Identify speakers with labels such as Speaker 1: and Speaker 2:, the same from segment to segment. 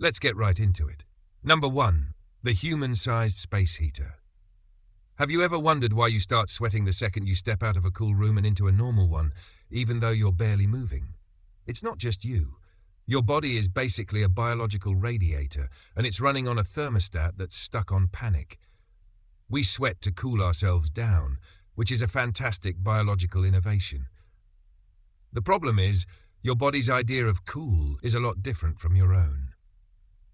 Speaker 1: Let's get right into it. Number 1. The human-sized space heater. Have you ever wondered why you start sweating the second you step out of a cool room and into a normal one, even though you're barely moving? It's not just you. Your body is basically a biological radiator, and it's running on a thermostat that's stuck on panic. We sweat to cool ourselves down, which is a fantastic biological innovation. The problem is, your body's idea of cool is a lot different from your own.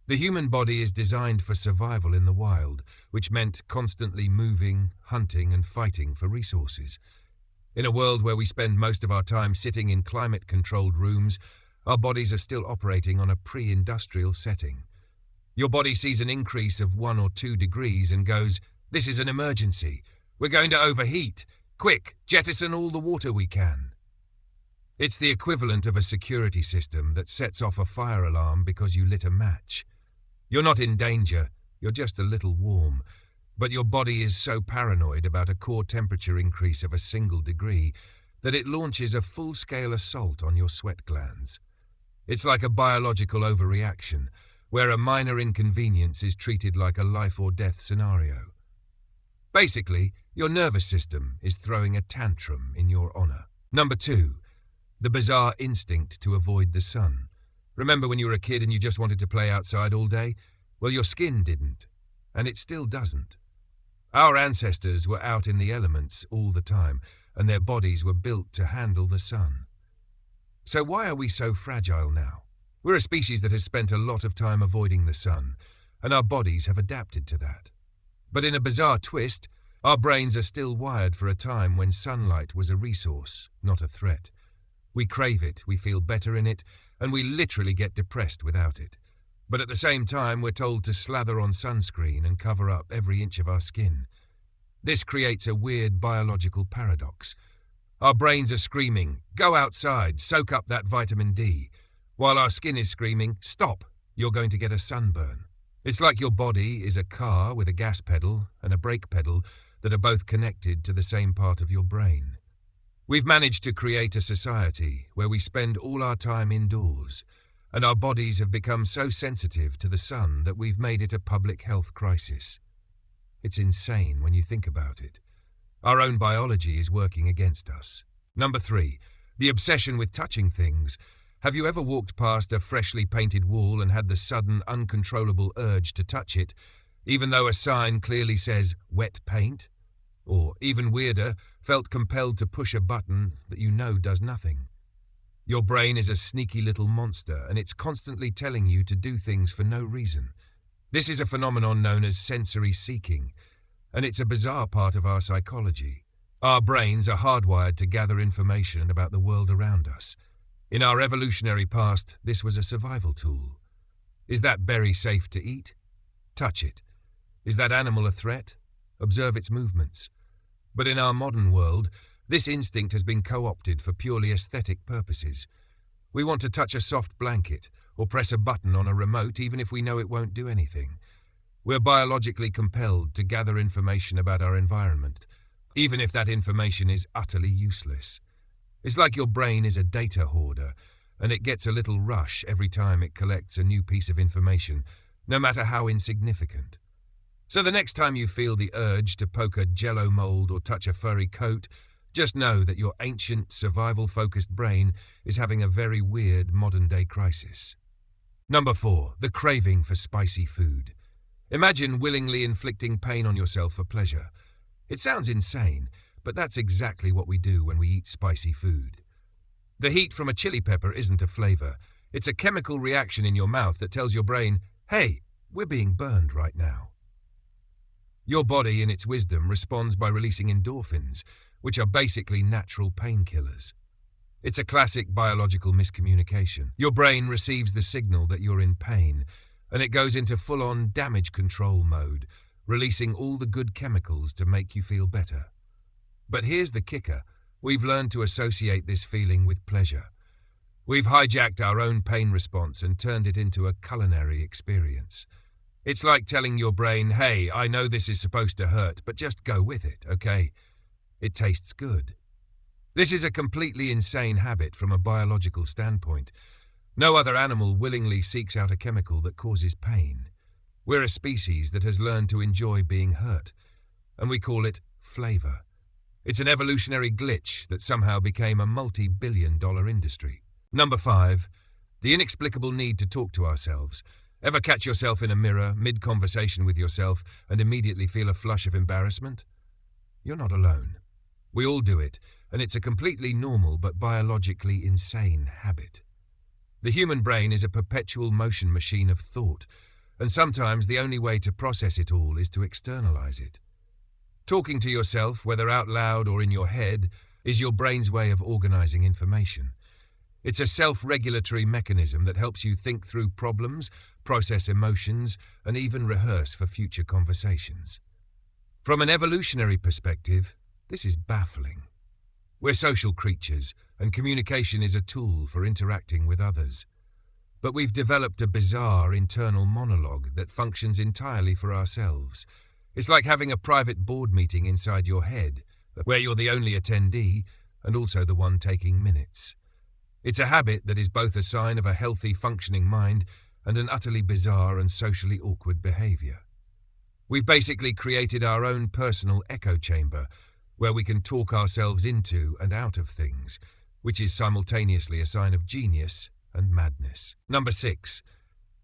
Speaker 1: The human body is designed for survival in the wild, which meant constantly moving, hunting, and fighting for resources. In a world where we spend most of our time sitting in climate-controlled rooms, our bodies are still operating on a pre-industrial setting. Your body sees an increase of 1 or 2 degrees and goes, "This is an emergency. We're going to overheat. Quick, jettison all the water we can." It's the equivalent of a security system that sets off a fire alarm because you lit a match. You're not in danger, you're just a little warm, but your body is so paranoid about a core temperature increase of a single degree that it launches a full-scale assault on your sweat glands. It's like a biological overreaction, where a minor inconvenience is treated like a life-or-death scenario. Basically, your nervous system is throwing a tantrum in your honor. Number 2. The bizarre instinct to avoid the sun. Remember when you were a kid and you just wanted to play outside all day? Well, your skin didn't, and it still doesn't. Our ancestors were out in the elements all the time, and their bodies were built to handle the sun. So why are we so fragile now? We're a species that has spent a lot of time avoiding the sun, and our bodies have adapted to that. But in a bizarre twist, our brains are still wired for a time when sunlight was a resource, not a threat. We crave it, we feel better in it, and we literally get depressed without it. But at the same time, we're told to slather on sunscreen and cover up every inch of our skin. This creates a weird biological paradox. Our brains are screaming, "Go outside, soak up that vitamin D," while our skin is screaming, "Stop, you're going to get a sunburn." It's like your body is a car with a gas pedal and a brake pedal that are both connected to the same part of your brain. We've managed to create a society where we spend all our time indoors, and our bodies have become so sensitive to the sun that we've made it a public health crisis. It's insane when you think about it. Our own biology is working against us. Number 3, the obsession with touching things. Have you ever walked past a freshly painted wall and had the sudden, uncontrollable urge to touch it, even though a sign clearly says wet paint? Or, even weirder, felt compelled to push a button that you know does nothing? Your brain is a sneaky little monster, and it's constantly telling you to do things for no reason. This is a phenomenon known as sensory seeking, and it's a bizarre part of our psychology. Our brains are hardwired to gather information about the world around us. In our evolutionary past, this was a survival tool. Is that berry safe to eat? Touch it. Is that animal a threat? Observe its movements. But in our modern world, this instinct has been co-opted for purely aesthetic purposes. We want to touch a soft blanket or press a button on a remote even if we know it won't do anything. We're biologically compelled to gather information about our environment, even if that information is utterly useless. It's like your brain is a data hoarder, and it gets a little rush every time it collects a new piece of information, no matter how insignificant. So the next time you feel the urge to poke a jello mold or touch a furry coat, just know that your ancient, survival-focused brain is having a very weird modern-day crisis. Number 4, the craving for spicy food. Imagine willingly inflicting pain on yourself for pleasure. It sounds insane, but that's exactly what we do when we eat spicy food. The heat from a chili pepper isn't a flavor. It's a chemical reaction in your mouth that tells your brain, "Hey, we're being burned right now." Your body, in its wisdom, responds by releasing endorphins, which are basically natural painkillers. It's a classic biological miscommunication. Your brain receives the signal that you're in pain, and it goes into full-on damage control mode, releasing all the good chemicals to make you feel better. But here's the kicker. We've learned to associate this feeling with pleasure. We've hijacked our own pain response and turned it into a culinary experience. It's like telling your brain, "Hey, I know this is supposed to hurt, but just go with it, okay? It tastes good." This is a completely insane habit from a biological standpoint, No other animal willingly seeks out a chemical that causes pain. We're a species that has learned to enjoy being hurt, and we call it flavor. It's an evolutionary glitch that somehow became a multi-billion-dollar industry. Number 5, the inexplicable need to talk to ourselves. Ever catch yourself in a mirror, mid-conversation with yourself, and immediately feel a flush of embarrassment? You're not alone. We all do it, and it's a completely normal but biologically insane habit. The human brain is a perpetual motion machine of thought, and sometimes the only way to process it all is to externalize it. Talking to yourself, whether out loud or in your head, is your brain's way of organizing information. It's a self-regulatory mechanism that helps you think through problems, process emotions, and even rehearse for future conversations. From an evolutionary perspective, this is baffling. We're social creatures, and communication is a tool for interacting with others. But we've developed a bizarre internal monologue that functions entirely for ourselves. It's like having a private board meeting inside your head, where you're the only attendee and also the one taking minutes. It's a habit that is both a sign of a healthy, functioning mind and an utterly bizarre and socially awkward behavior. We've basically created our own personal echo chamber, where we can talk ourselves into and out of things, which is simultaneously a sign of genius and madness. Number 6,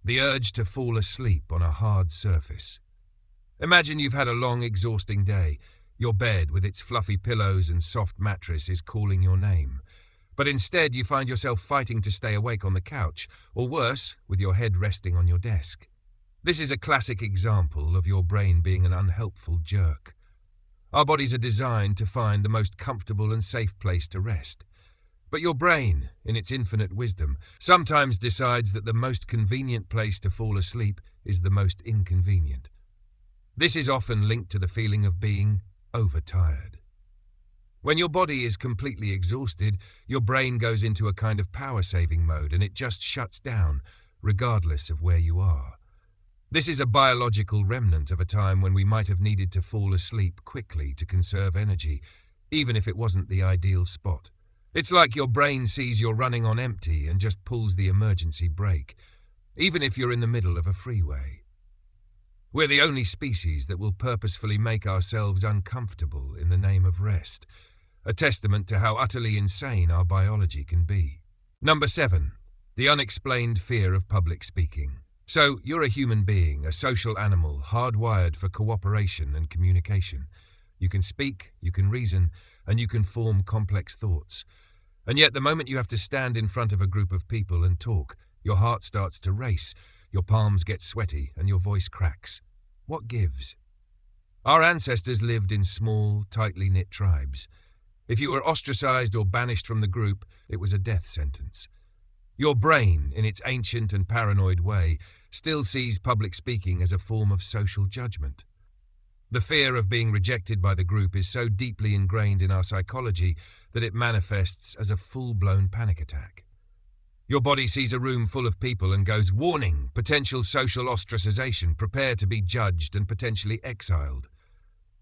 Speaker 1: the urge to fall asleep on a hard surface. Imagine you've had a long, exhausting day. Your bed, with its fluffy pillows and soft mattress, is calling your name. But instead, you find yourself fighting to stay awake on the couch, or worse, with your head resting on your desk. This is a classic example of your brain being an unhelpful jerk. Our bodies are designed to find the most comfortable and safe place to rest. But your brain, in its infinite wisdom, sometimes decides that the most convenient place to fall asleep is the most inconvenient. This is often linked to the feeling of being overtired. When your body is completely exhausted, your brain goes into a kind of power-saving mode and it just shuts down, regardless of where you are. This is a biological remnant of a time when we might have needed to fall asleep quickly to conserve energy, even if it wasn't the ideal spot. It's like your brain sees you're running on empty and just pulls the emergency brake, even if you're in the middle of a freeway. We're the only species that will purposefully make ourselves uncomfortable in the name of rest, a testament to how utterly insane our biology can be. Number 7, the unexplained fear of public speaking. So, you're a human being, a social animal, hardwired for cooperation and communication. You can speak, you can reason, and you can form complex thoughts. And yet, the moment you have to stand in front of a group of people and talk, your heart starts to race, your palms get sweaty, and your voice cracks. What gives? Our ancestors lived in small, tightly knit tribes. If you were ostracized or banished from the group, it was a death sentence. Your brain, in its ancient and paranoid way, still sees public speaking as a form of social judgment. The fear of being rejected by the group is so deeply ingrained in our psychology that it manifests as a full-blown panic attack. Your body sees a room full of people and goes, "Warning, potential social ostracization, prepare to be judged and potentially exiled."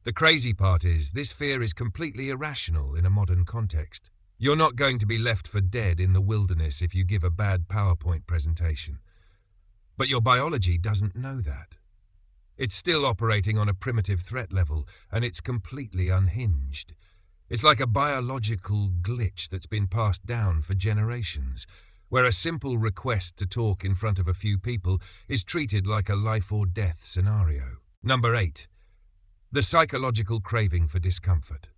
Speaker 1: The crazy part is, this fear is completely irrational in a modern context. You're not going to be left for dead in the wilderness if you give a bad PowerPoint presentation. But your biology doesn't know that. It's still operating on a primitive threat level, and it's completely unhinged. It's like a biological glitch that's been passed down for generations, where a simple request to talk in front of a few people is treated like a life-or-death scenario. Number 8, the psychological craving for discomfort.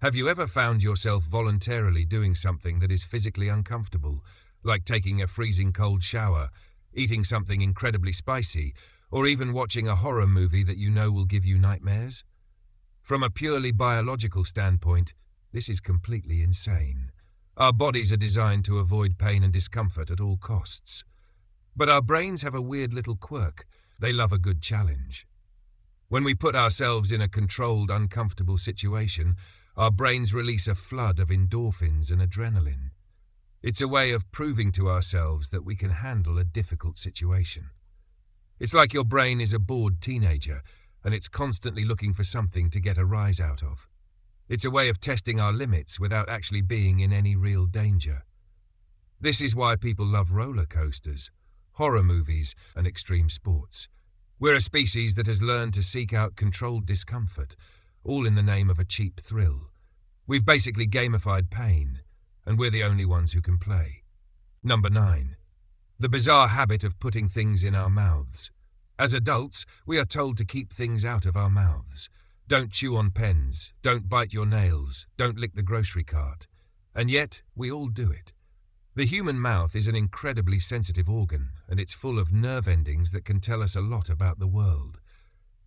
Speaker 1: Have you ever found yourself voluntarily doing something that is physically uncomfortable, like taking a freezing cold shower, eating something incredibly spicy, or even watching a horror movie that you know will give you nightmares? From a purely biological standpoint, this is completely insane. Our bodies are designed to avoid pain and discomfort at all costs. But our brains have a weird little quirk. They love a good challenge. When we put ourselves in a controlled, uncomfortable situation, our brains release a flood of endorphins and adrenaline. It's a way of proving to ourselves that we can handle a difficult situation. It's like your brain is a bored teenager, and it's constantly looking for something to get a rise out of. It's a way of testing our limits without actually being in any real danger. This is why people love roller coasters, horror movies, and extreme sports. We're a species that has learned to seek out controlled discomfort, all in the name of a cheap thrill. We've basically gamified pain, and we're the only ones who can play. Number 9. The bizarre habit of putting things in our mouths. As adults, we are told to keep things out of our mouths. Don't chew on pens, don't bite your nails, don't lick the grocery cart. And yet, we all do it. The human mouth is an incredibly sensitive organ, and it's full of nerve endings that can tell us a lot about the world.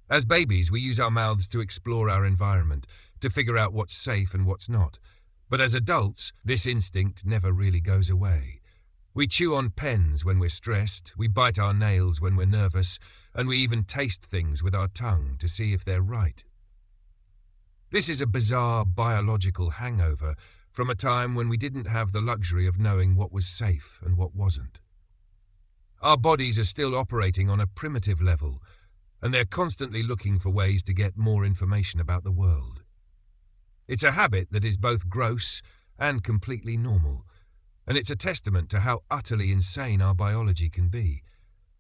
Speaker 1: As babies, we use our mouths to explore our environment, to figure out what's safe and what's not. But as adults, this instinct never really goes away. We chew on pens when we're stressed, we bite our nails when we're nervous, and we even taste things with our tongue to see if they're right. This is a bizarre biological hangover from a time when we didn't have the luxury of knowing what was safe and what wasn't. Our bodies are still operating on a primitive level, and they're constantly looking for ways to get more information about the world. It's a habit that is both gross and completely normal, and it's a testament to how utterly insane our biology can be.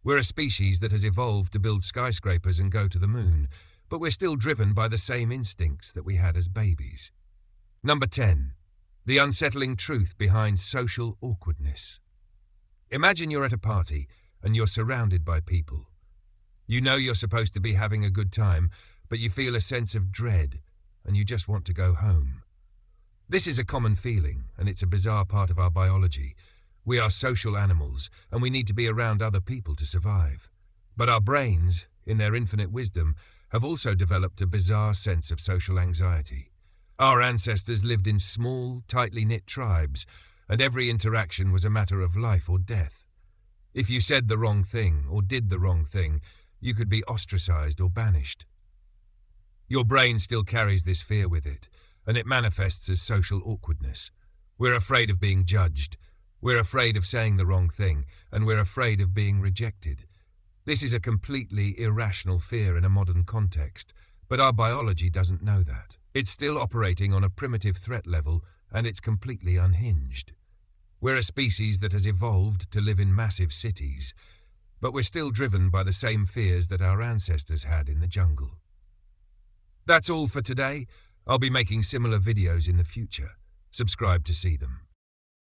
Speaker 1: We're a species that has evolved to build skyscrapers and go to the moon, but we're still driven by the same instincts that we had as babies. Number 10. The unsettling truth behind social awkwardness. Imagine you're at a party and you're surrounded by people. You know you're supposed to be having a good time, but you feel a sense of dread and you just want to go home. This is a common feeling, and it's a bizarre part of our biology. We are social animals, and we need to be around other people to survive. But our brains, in their infinite wisdom, have also developed a bizarre sense of social anxiety. Our ancestors lived in small, tightly knit tribes, and every interaction was a matter of life or death. If you said the wrong thing or did the wrong thing, you could be ostracized or banished. Your brain still carries this fear with it, and it manifests as social awkwardness. We're afraid of being judged, we're afraid of saying the wrong thing, and we're afraid of being rejected. This is a completely irrational fear in a modern context, but our biology doesn't know that. It's still operating on a primitive threat level, and it's completely unhinged. We're a species that has evolved to live in massive cities, but we're still driven by the same fears that our ancestors had in the jungle. That's all for today. I'll be making similar videos in the future. Subscribe to see them.